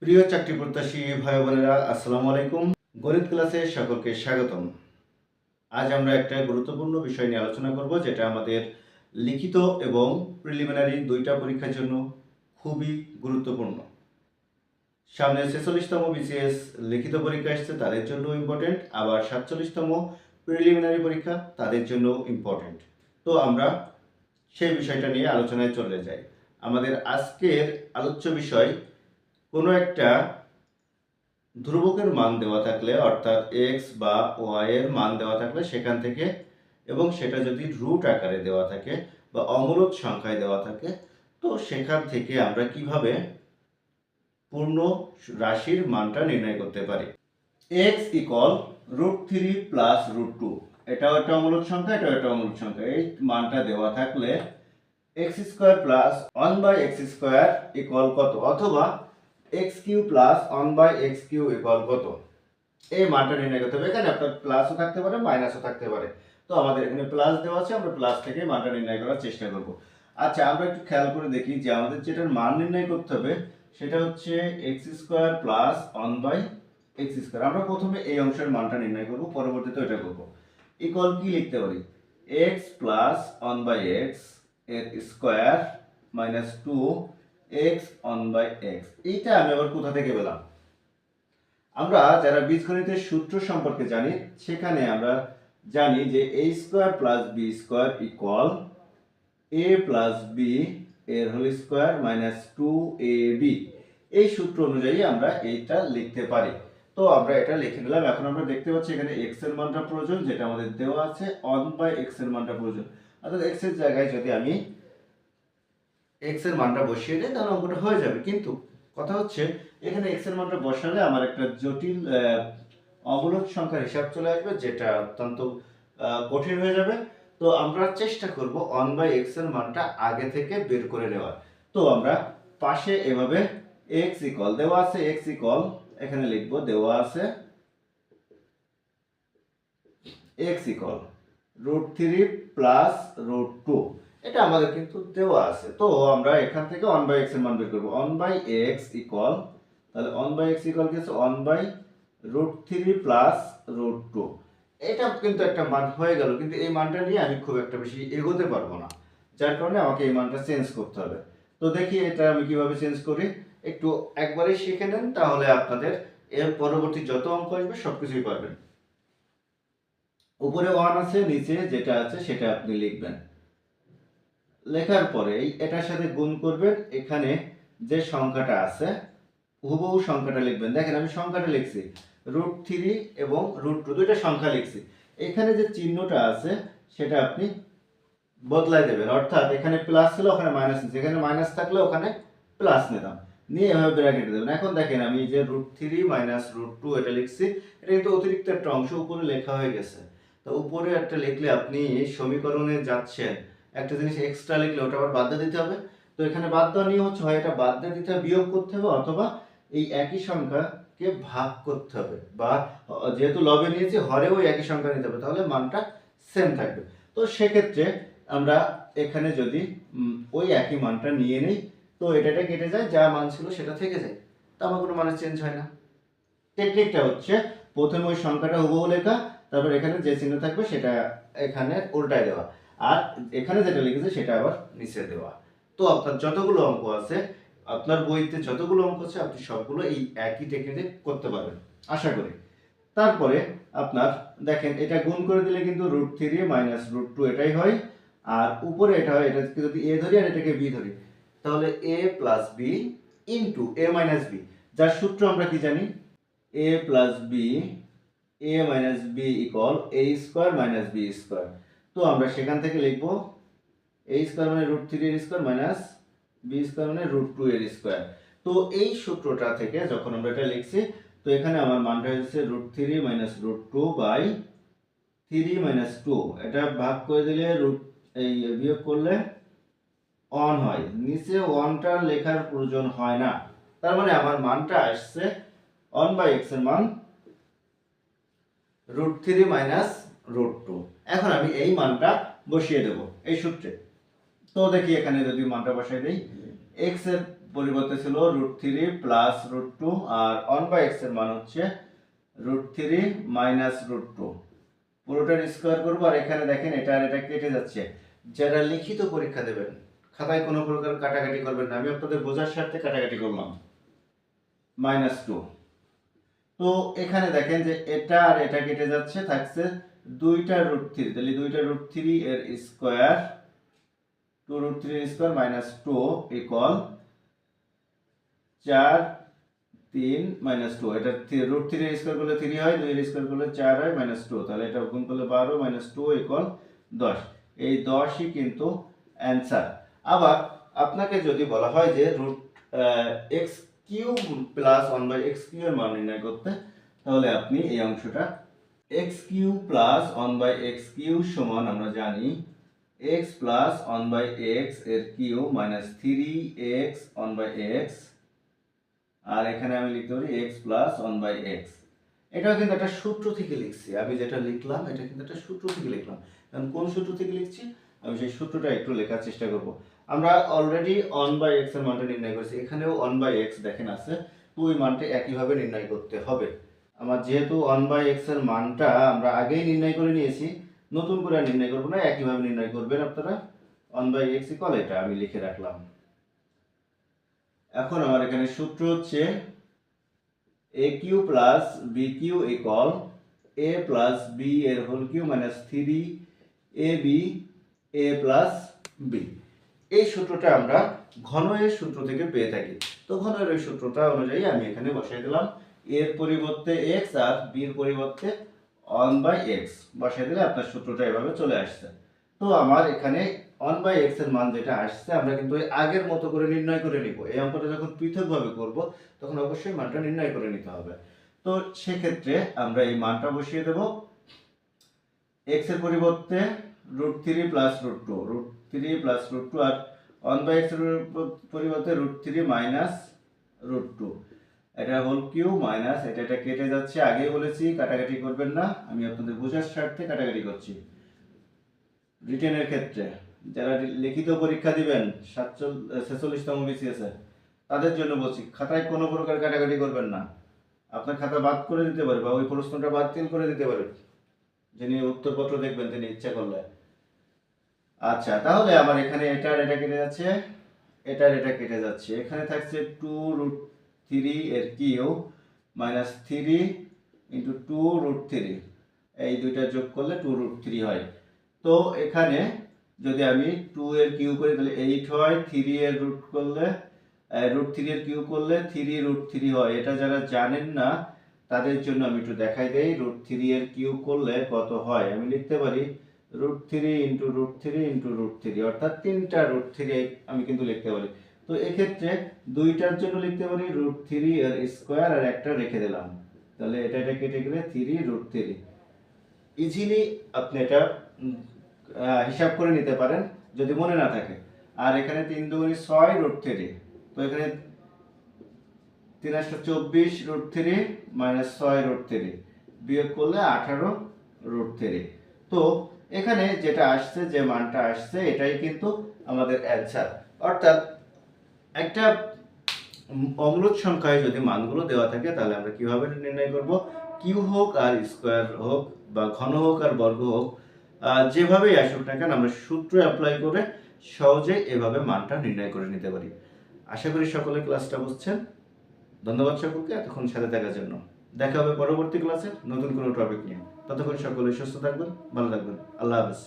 প্রিয় চাকরি প্রত্যাশী ভাই বোনেরা, আসসালামু আলাইকুম। গণিত ক্লাসে সকলকে স্বাগতম। আজ আমরা একটা গুরুত্বপূর্ণ বিষয় নিয়ে আলোচনা করব, যেটা আমাদের লিখিত এবং প্রিলিমিনারি দুইটা পরীক্ষার জন্য খুবই গুরুত্বপূর্ণ। সামনে 46তম বিসিএস লিখিত পরীক্ষা আসছে, তাদের জন্য ইম্পর্টেন্ট, আবার 47তম প্রিলিমিনারি পরীক্ষা তাদের জন্য ইম্পর্টেন্ট। তো আমরা সেই বিষয়টা নিয়ে আলোচনায় চলে যাই। আমাদের আজকের আলোচ্য বিষয়, কোনো একটা ধ্রুবকের মান দেওয়া থাকলে, অর্থাৎ এক্স বা ওয়াই এর মান দেওয়া থাকলে সেখান থেকে, এবং সেটা যদি রুট আকারে দেওয়া থাকে বা অমূলক সংখ্যায় দেওয়া থাকে, তো সেখান থেকে আমরা কিভাবে পূর্ণ রাশির মানটা নির্ণয় করতে পারি। এক্স ইকুয়াল √3 প্লাস √2, এটাও একটা অমূলক সংখ্যা, এটাও একটা অমূলক সংখ্যা। এই মানটা দেওয়া থাকলে x square plus 1/x² equal কত, অথবা x³ প্লাস 1/x³ ইকুয়াল কত, এই মানটা নির্ণয় করতে হবে। এখানে আপনার প্লাসও থাকতে পারে, মাইনাসও থাকতে পারে। তো আমাদের এখানে প্লাস দেওয়া আছে, আমরা প্লাস থেকে মানটা নির্ণয় করার চেষ্টা করব। আচ্ছা, আমরা একটু খেয়াল করে দেখি যে আমাদের যেটার মান নির্ণয় করতে হবে সেটা হচ্ছে x² প্লাস 1/x²। আমরা প্রথমে এই অংশের মানটা নির্ণয় করব, পরবর্তীতে এটা করব। ইকুয়াল কি লিখতে পারি, x প্লাস 1/x এর স্কয়ার মাইনাস 2x 1/x। এইটা আমি আবার কোথা থেকে পেলাম? আমরা যারা বীজগণিতের সূত্র সম্পর্কে জানি, সেখানে আমরা জানি যে a² plus b² equal a plus b এর হোল স্কয়ার মাইনাস 2ab। এই সূত্র অনুযায়ী আমরা এইটা লিখতে পারি। তো আমরা এটা লিখে নিলাম। এখন আমরা দেখতে পাচ্ছি এখানে x এর মানটা প্রয়োজন, যেটা আমাদের দেওয়া আছে 1/x এর মানটা প্রয়োজন। অর্থাৎ x এর জায়গায় যদি আমি x এর মানটা বসিয়ে দিই তাহলে অঙ্কটা হয়ে যাবে। কিন্তু কথা হচ্ছে এখানে x এর মানটা বসালে আমার একটা জটিল অমূলক সংখ্যার হিসাব চলে আসবে, যেটা অত্যন্ত কঠিন হয়ে যাবে। তো আমরা চেষ্টা করব 1/x এর মানটা আগে থেকে বের করে নেওয়ার। তো আমরা পাশে এভাবে x ইকুয়াল দেওয়া আছে, x ইকুয়াল এখানে লিখব, দেওয়া আছে x ইকুয়াল √3 প্লাস √2, এটা আমাদের কিন্তু দেওয়া আছে। তো আমরা এখান থেকে 1/x এর মান বের করব। 1/x ইকুয়াল, তাহলে 1/x ইকুয়াল কি আছে, 1/√3 প্লাস √2। এটা কিন্তু একটা মান হয়ে গেল, কিন্তু এই মানটা নিয়ে আমি খুব একটা বেশি এগোতে পারবো না, যার কারণে আমাকে এই মানটা চেঞ্জ করতে হবে। তো দেখি এটা আমি কিভাবে চেঞ্জ করি, একটু একবারে শিখে নেন, তাহলে আপনাদের এর পরবর্তী যত অঙ্ক আসবে সবকিছুই পারবেন। উপরে 1 আছে, নিচে যেটা আছে সেটা আপনি লিখবেন। লেখার পরে এটার সাথে গুণ করবেন, এখানে যে সংখ্যাটা আছে হুবহু সংখ্যাটা লিখবেন। দেখেন আমি সংখ্যাটা লিখছি √3 এবং √2, দুইটা সংখ্যা লিখছি। এখানে যে চিহ্নটা আছে সেটা আপনি বদলাই দেবেন, অর্থাৎ এখানে প্লাস ছিল ওখানে মাইনাস নিচ্ছি, এখানে মাইনাস থাকলে ওখানে প্লাস নিলাম, নিয়ে এভাবে ব্র্যাকেট দেবেন। এখন দেখেন আমি যে √3 মাইনাস √2 এটা লিখছি, এটা কিন্তু অতিরিক্ত একটা অংশ উপরে লেখা হয়ে গেছে। তো উপরে একটা লিখলে আপনি সমীকরণে যাচ্ছেন, একটা জিনিস এক্সট্রা লিখলে ওটা আবার বাদ দিয়ে দিতে হবে। তো এখানে বাদ দেওয়া নিয়ে হচ্ছে, হয় এটা বাদ দিয়ে দিতে হবে, বিয়োগ করতে হবে, অথবা এই একই সংখ্যাকে ভাগ করতে হবে, বা যেহেতু লবে নিয়েছি হরেও একই সংখ্যা নিতে হবে, তাহলে মানটা সেম থাকবে। তো সেক্ষেত্রে আমরা এখানে যদি ওই একই মানটা নিয়ে নেই, তো এটা কেটে যায়, যা মান ছিল সেটা থেকে যায়, তো আমার কোনো মানে চেঞ্জ হয় না। টেকনিকটা হচ্ছে প্রথমে ওই সংখ্যাটা হুবহু লেখা, তারপর এখানে যে চিহ্ন থাকবে সেটা এখানে উল্টায় দেওয়া, আর এখানে যেটা লিখেছে সেটা আবার নিচে দেওয়া। তো আপনার যতগুলো অঙ্ক আছে, আপনার বইতে যতগুলো অঙ্ক আছে, আপনি সবগুলো এই একই টেকনিকে করতে পারবেন আশা করি। তারপরে আপনার দেখেন এটা গুণ করে দিলে কিন্তু √3 মাইনাস √2 এটাই হয়, আর উপরে এটা হয়, এটাকে যদি a ধরি আর এটাকে b ধরি, তাহলে a plus b into a minus b, যার সূত্র আমরা কি জানি, a plus b, a minus b equal a² minus b²। তো আমরা সেখান থেকে লিখব a² মানে √3 এর স্কয়ার মাইনাস b² মানে √2 এর স্কয়ার। তো এই সূত্রটা থেকে যখন আমরা এটা লিখছি, তো এখানে আমার মানটা হচ্ছে √3 মাইনাস √2 বাই 3 মাইনাস 2, এটা ভাগ করে দিলে এই বিয়োগ করলে 1 হয়, নিচে 1টা লেখার প্রয়োজন হয় না। তার মানে আমার মানটা আসছে 1/x এর মান √3 মাইনাস √2। এখন আমি এই মানটা বসিয়ে দেব এই সূত্রে। তো দেখি এখানে যদি মানটা বসাই দেই, x এর পরিবর্তে ছিল √3 প্লাস √2, আর 1/x এর মান হচ্ছে √3 মাইনাস √2। পুরোটার স্কোয়ার করবো, আর এখানে দেখেন এটা আর এটা কেটে যাচ্ছে। যারা লিখিত পরীক্ষা দেবেন খাতায় কোনো প্রকার কাটাকাটি করবেন না, আমি আপনাদের বোঝার স্বার্থে কাটাকাটি করলাম। -2। তো এখানে দেখেন যে এটা আর এটা কেটে যাচ্ছে, থাকছে 2টা √3, তাহলে 2টা √3 এর স্কোয়ার, 2 √3 এর স্কোয়ার মাইনাস 2 ইকুয়াল 4 3 মাইনাস 2। এটা √3 এর স্কোয়ার করলে 3 হয়, 2 এর স্কোয়ার করলে 4 হয়, -2। তাহলে এটা গুণ করলে 12 -2 ইকুয়াল 10। এই 10ই কিন্তু অ্যান্সার। আবার আপনাকে যদি বলা হয় যে x³ প্লাস 1/x³ এর মান নির্ণয় করতে, তাহলে আপনি এই অংশটা x³ প্লাস 1/x³ সমান আমরা জানি x প্লাস 1/x এর কিউ মাইনাস 3x 1/x, আর এখানে আমি লিখতে পারি x প্লাস 1/x। এটাও কিন্তু একটা সূত্র থেকে লিখছি, আমি যেটা লিখলাম এটা কিন্তু একটা সূত্র থেকে লিখলাম। কারণ কোন সূত্র থেকে লিখছি আমি সেই সূত্রটা একটু লেখার চেষ্টা করব। আমরা অলরেডি 1/x এর মানটা নির্ণয় করেছি, এখানেও 1/x দেখেন আছে, তো ওই মানটা একইভাবে নির্ণয় করতে হবে। আমার যেহেতু 1/x এর মানটা আমরা আগেই নির্ণয় করে নিয়েছি, নতুন করে নির্ণয় করব না, একইভাবে নির্ণয় করবেন আপনারা। 1/x ইকুয়াল এটা আমি লিখে রাখলাম। এখন আমার এখানে সূত্র হচ্ছে a³ plus b³ equal a plus b এর whole cube minus 3ab a plus b। এই সূত্রটা আমরা ঘনয়ের সূত্র থেকে পেয়ে থাকি। তো ঘনয়ের এই সূত্রটা অনুযায়ী আমি এখানে বসাই দিলাম, এর পরিবর্তে x আর b এর পরিবর্তে 1/x বসাই দিলে আপনার সূত্রটা এভাবে চলে আসছে। তো আমার এখানে 1/x এর মান যেটা আসছে আমরা কিন্তু আগের মতো করে নির্ণয় করে নিব। এই অঙ্কটা যখন পৃথকভাবে করব তখন অবশ্যই মানটা নির্ণয় করে নিতে হবে। তো সেক্ষেত্রে আমরা এই মানটা বসিয়ে দেব, x এর পরিবর্তে √3 প্লাস √2, √3 প্লাস √2, আর 1/x এর পরিবর্তে √3 মাইনাস √2। এটা হোল কিউ মাইনাস এটা কেটে যাচ্ছে, আগেই বলেছি কাটাকাটি করবেন না, আমি আপনাদের বোঝার স্বার্থে কাটাকাটি করছি। রিটেনের ক্ষেত্রে যারা লিখিত পরীক্ষা দিবেন 46তম BCS তাদের জন্য বলছি, খাতায় কোনো প্রকার কাটাকাটি করবেন না। আপনার খাতা বাদ করে দিতে পারে বা ওই প্রশ্নটা বাতিল করে দিতে পারে যিনি উত্তরপত্র দেখবেন তিনি ইচ্ছা করলে। আচ্ছা, তাহলে আমার এখানে এটা কেটে যাচ্ছে, এটা কেটে যাচ্ছে, এখানে থাকছে 2 √3 এর কিউ মাইনাস 3 ইন্টু 2 √3, এই দুইটা যোগ করলে 2 √3 হয়। তো এখানে যদি আমি 2 এর কিউ করি তাহলে 8 হয়, 3 এর রুট করলে √3 এর কিউ করলে 3 √3 হয়। এটা যারা জানেন না তাদের জন্য আমি একটু দেখাই দেই, √3 এর কিউ করলে কত হয়। আমি লিখতে পারি √3 ইন্টু √3 ইন্টু √3, অর্থাৎ 3টা √3 আমি কিন্তু লিখতে পারি। তো এক্ষেত্রে দুইটার জন্য লিখতে পারি √3 এর স্কোয়ার আর একটা রেখে দিলাম, তাহলে এটা কেটে গেলে 3 √3। ইজিলি আপনি এটা হিসাব করে নিতে পারেন যদি মনে না থাকে। আর এখানে 3 2 6 √3, তো এখানে 3 24 √3 মাইনাস 6 √3 বিয়োগ করলে 18 √3। তো এখানে যেটা আসছে, যে মানটা আসছে এটাই কিন্তু আমাদের অ্যান্সার। অর্থাৎ একটা অম্লজ সংখ্যায় যদি মানগুলো দেওয়া থাকে তাহলে আমরা কিভাবে নির্ণয় করব, কিউ হোক আর স্কোয়ার হোক বা ঘন হোক আর বর্গ হোক, যেভাবেই আসুক না কেন আমরা সূত্র অ্যাপ্লাই করে সহজে এভাবে মানটা নির্ণয় করে নিতে পারি। আশা করি সকলে ক্লাসটা বুঝছেন। ধন্যবাদ সকলকে এতক্ষণ সাথে থাকার জন্য। দেখা হবে পরবর্তী ক্লাসে নতুন কোনো টপিক নিয়ে। ততক্ষণ সকলে সুস্থ থাকবেন, ভালো থাকবেন। আল্লাহ হাফেজ।